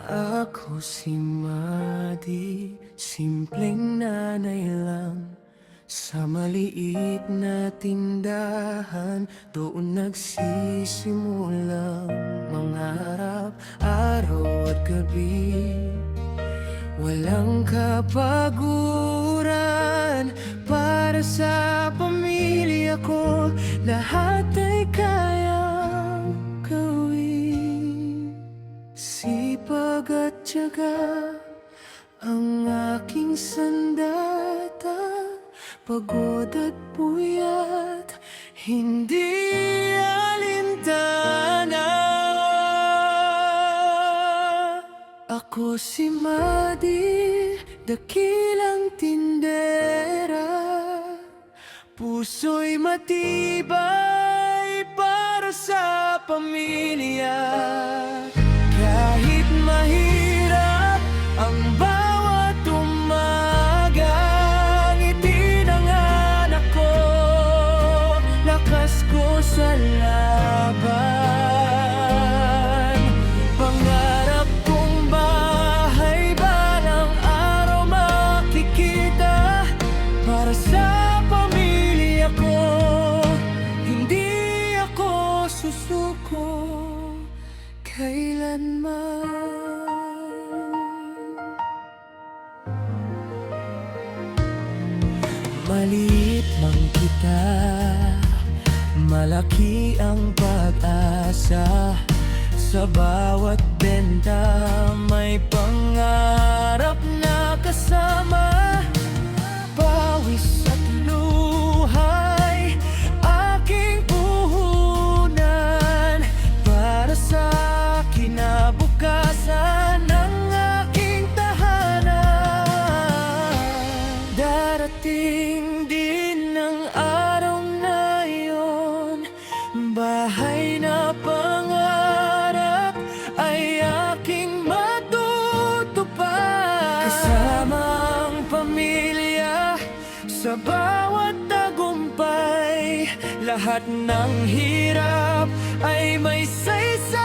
Ako si Madi, simpleng nanay lang. Sa maliit na tindahan, doon nagsisimulang mangarap araw at gabi. Walang kapaguran para sa pamilya ko, lahat ay kayang gawin. Sipag at tiyaga ang aking sandata, pagod at puyat, hindi alintana. Ako si Madi, dakilang tindera, puso'y matibay para sa pamilya. Kahit mahirap ang bawat umaga, ngiti ng anak ko, lakas ko sa laban. Pangarap kong bahay balang araw makikita para sa pamilya ko. Hindi ako susuko kailanman. Maliit man kita, malaki ang pag-asa. Sa bawat benta may pangarap na kasama. Pawis at luhay aking puhunan para sa kinabukasan ng aking tahanan. Darating din ang araw na iyon, bahay na pangarap ay aking matutupad. Kasama ang pamilya sa bawat tagumpay, lahat ng hirap ay may saysay.